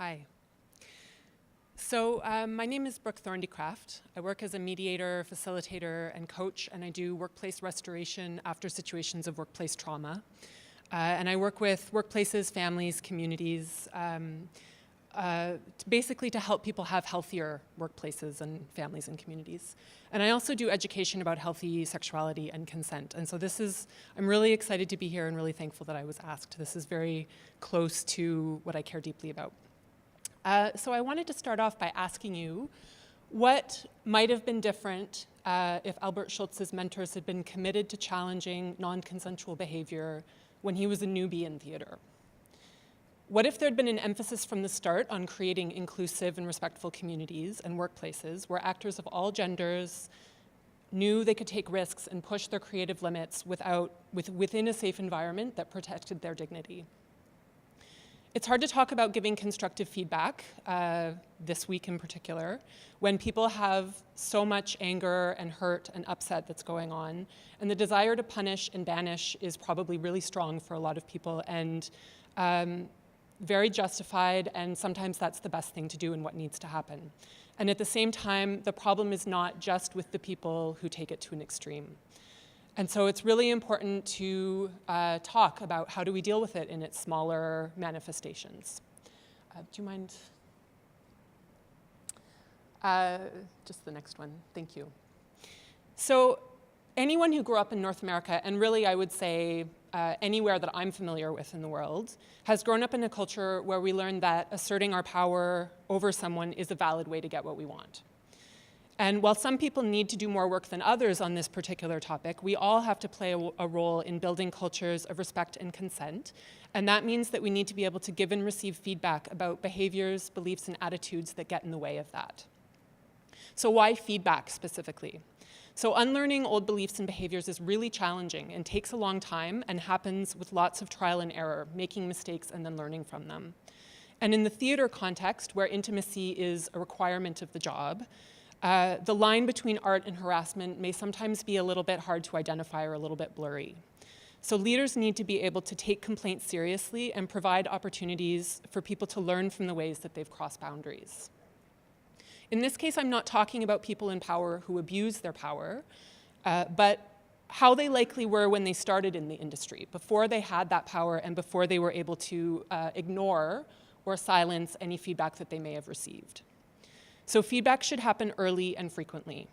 Hi. So my name is Brook Thorndycraft. I work as a mediator, facilitator, and coach, and I do workplace restoration after situations of workplace trauma. And I work with workplaces, families, communities, basically to help people have healthier workplaces and families and communities. And I also do education about healthy sexuality and consent. And so I'm really excited to be here and really thankful that I was asked. This is very close to what I care deeply about. So I wanted to start off by asking you what might have been different if Albert Schultz's mentors had been committed to challenging non-consensual behavior when he was a newbie in theater. What if there had been an emphasis from the start on creating inclusive and respectful communities and workplaces where actors of all genders knew they could take risks and push their creative limits within a safe environment that protected their dignity? It's hard to talk about giving constructive feedback, this week in particular, when people have so much anger and hurt and upset that's going on, and the desire to punish and banish is probably really strong for a lot of people and very justified, and sometimes that's the best thing to do and what needs to happen. And at the same time, the problem is not just with the people who take it to an extreme. And so it's really important to talk about how do we deal with it in its smaller manifestations. Do you mind? Just the next one, thank you. So anyone who grew up in North America, and really I would say anywhere that I'm familiar with in the world, has grown up in a culture where we learn that asserting our power over someone is a valid way to get what we want. And while some people need to do more work than others on this particular topic, we all have to play a role in building cultures of respect and consent. And that means that we need to be able to give and receive feedback about behaviors, beliefs, and attitudes that get in the way of that. So why feedback specifically? So unlearning old beliefs and behaviors is really challenging and takes a long time and happens with lots of trial and error, making mistakes and then learning from them. And in the theater context, where intimacy is a requirement of the job, the line between art and harassment may sometimes be a little bit hard to identify or a little bit blurry. So leaders need to be able to take complaints seriously and provide opportunities for people to learn from the ways that they've crossed boundaries. In this case, I'm not talking about people in power who abuse their power, but how they likely were when they started in the industry, before they had that power and before they were able to ignore or silence any feedback that they may have received. So feedback should happen early and frequently.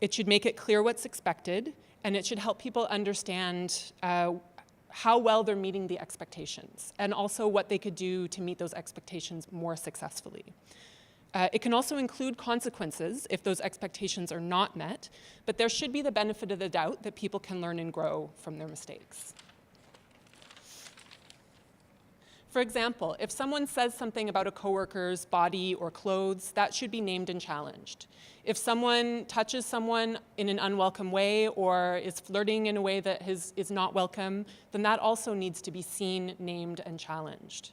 It should make it clear what's expected, and it should help people understand how well they're meeting the expectations, and also what they could do to meet those expectations more successfully. It can also include consequences if those expectations are not met, but there should be the benefit of the doubt that people can learn and grow from their mistakes. For example, if someone says something about a coworker's body or clothes, that should be named and challenged. If someone touches someone in an unwelcome way or is flirting in a way that is not welcome, then that also needs to be seen, named, and challenged.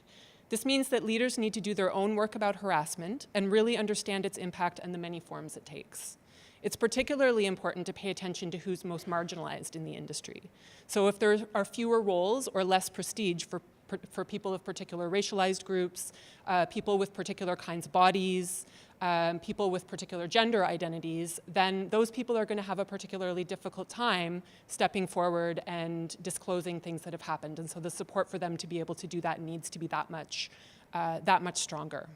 This means that leaders need to do their own work about harassment and really understand its impact and the many forms it takes. It's particularly important to pay attention to who's most marginalized in the industry. So if there are fewer roles or less prestige for people of particular racialized groups, people with particular kinds of bodies, people with particular gender identities, then those people are going to have a particularly difficult time stepping forward and disclosing things that have happened. And so the support for them to be able to do that needs to be that much stronger.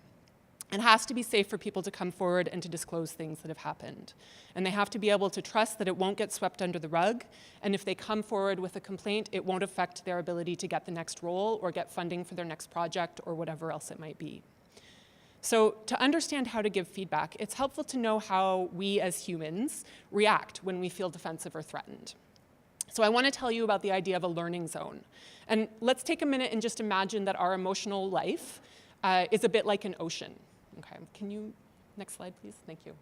It has to be safe for people to come forward and to disclose things that have happened. And they have to be able to trust that it won't get swept under the rug. And if they come forward with a complaint, it won't affect their ability to get the next role or get funding for their next project or whatever else it might be. So to understand how to give feedback, it's helpful to know how we as humans react when we feel defensive or threatened. So I want to tell you about the idea of a learning zone. And let's take a minute and just imagine that our emotional life is a bit like an ocean. Okay, next slide, please? Thank you.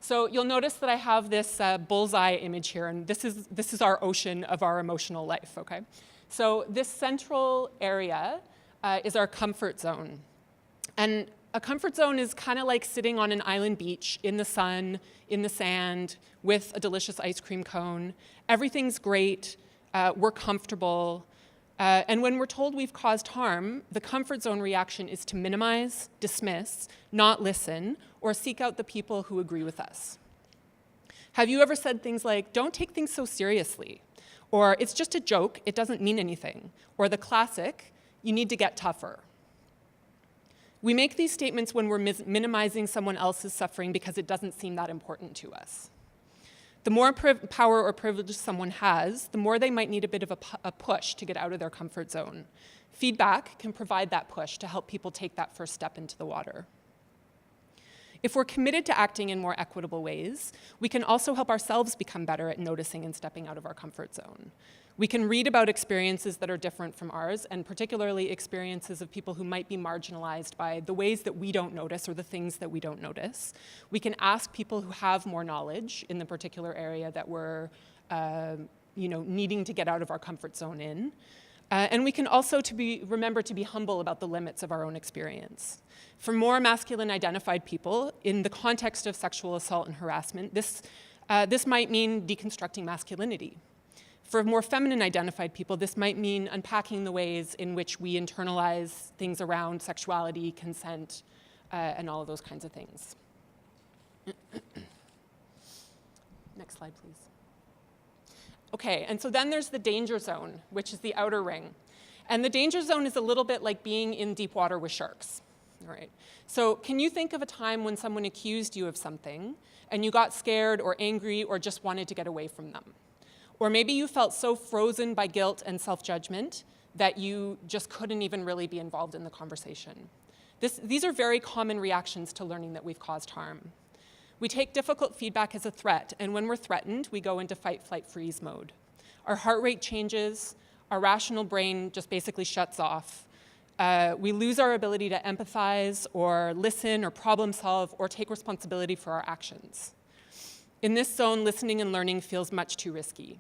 So you'll notice that I have this bullseye image here, and this is our ocean of our emotional life, okay? So this central area is our comfort zone. And a comfort zone is kind of like sitting on an island beach in the sun, in the sand, with a delicious ice cream cone. Everything's great, we're comfortable, And when we're told we've caused harm, the comfort zone reaction is to minimize, dismiss, not listen, or seek out the people who agree with us. Have you ever said things like, "Don't take things so seriously," or "It's just a joke, it doesn't mean anything," or the classic, "You need to get tougher"? We make these statements when we're minimizing someone else's suffering because it doesn't seem that important to us. The more power or privilege someone has, the more they might need a bit of a push to get out of their comfort zone. Feedback can provide that push to help people take that first step into the water. If we're committed to acting in more equitable ways, we can also help ourselves become better at noticing and stepping out of our comfort zone. We can read about experiences that are different from ours, and particularly experiences of people who might be marginalized by the ways that we don't notice or the things that we don't notice. We can ask people who have more knowledge in the particular area that we're needing to get out of our comfort zone in. And we can also remember to be humble about the limits of our own experience. For more masculine identified people, in the context of sexual assault and harassment, this might mean deconstructing masculinity. For more feminine identified people, this might mean unpacking the ways in which we internalize things around sexuality, consent, and all of those kinds of things. Next slide, please. Okay, and so then there's the danger zone, which is the outer ring. And the danger zone is a little bit like being in deep water with sharks. All right. So can you think of a time when someone accused you of something and you got scared or angry or just wanted to get away from them? Or maybe you felt so frozen by guilt and self-judgment that you just couldn't even really be involved in the conversation. These are very common reactions to learning that we've caused harm. We take difficult feedback as a threat, and when we're threatened, we go into fight, flight, freeze mode. Our heart rate changes, our rational brain just basically shuts off. We lose our ability to empathize or listen or problem solve or take responsibility for our actions. In this zone, listening and learning feels much too risky.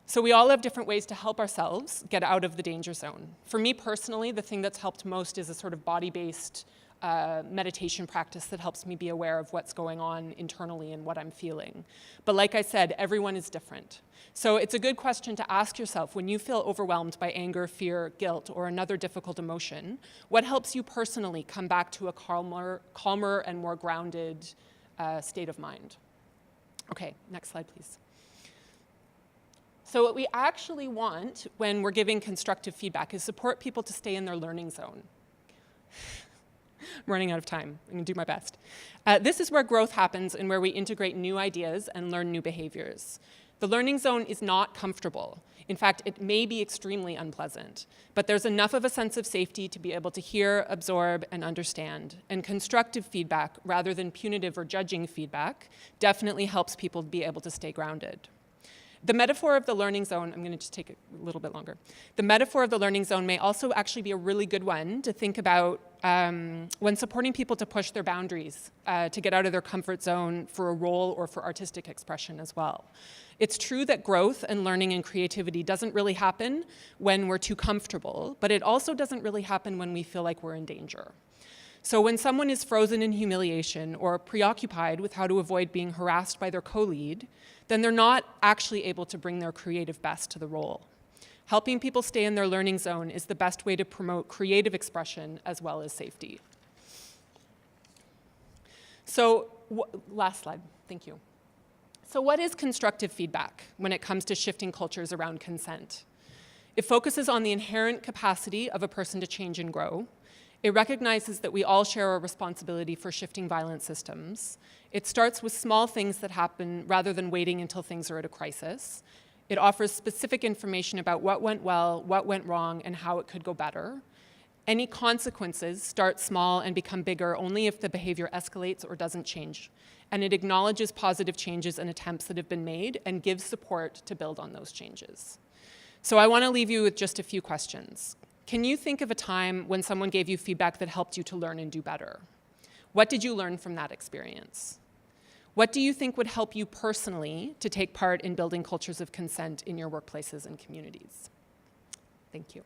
So we all have different ways to help ourselves get out of the danger zone. For me personally, the thing that's helped most is a sort of body-based meditation practice that helps me be aware of what's going on internally and what I'm feeling. But like I said, everyone is different. So it's a good question to ask yourself when you feel overwhelmed by anger, fear, guilt, or another difficult emotion, what helps you personally come back to a calmer and more grounded state of mind? Okay, next slide, please. So what we actually want when we're giving constructive feedback is support people to stay in their learning zone. I'm running out of time. I'm going to do my best. This is where growth happens and where we integrate new ideas and learn new behaviors. The learning zone is not comfortable. In fact, it may be extremely unpleasant, but there's enough of a sense of safety to be able to hear, absorb, and understand. And constructive feedback, rather than punitive or judging feedback, definitely helps people be able to stay grounded. The metaphor of the learning zone, I'm going to just take a little bit longer. The metaphor of the learning zone may also actually be a really good one to think about when supporting people to push their boundaries, to get out of their comfort zone for a role or for artistic expression as well. It's true that growth and learning and creativity doesn't really happen when we're too comfortable, but it also doesn't really happen when we feel like we're in danger. So when someone is frozen in humiliation or preoccupied with how to avoid being harassed by their co-lead, then they're not actually able to bring their creative best to the role. Helping people stay in their learning zone is the best way to promote creative expression as well as safety. So, last slide, thank you. So what is constructive feedback when it comes to shifting cultures around consent? It focuses on the inherent capacity of a person to change and grow. It recognizes that we all share a responsibility for shifting violent systems. It starts with small things that happen rather than waiting until things are at a crisis. It offers specific information about what went well, what went wrong, and how it could go better. Any consequences start small and become bigger only if the behavior escalates or doesn't change. And it acknowledges positive changes and attempts that have been made and gives support to build on those changes. So I want to leave you with just a few questions. Can you think of a time when someone gave you feedback that helped you to learn and do better? What did you learn from that experience? What do you think would help you personally to take part in building cultures of consent in your workplaces and communities? Thank you.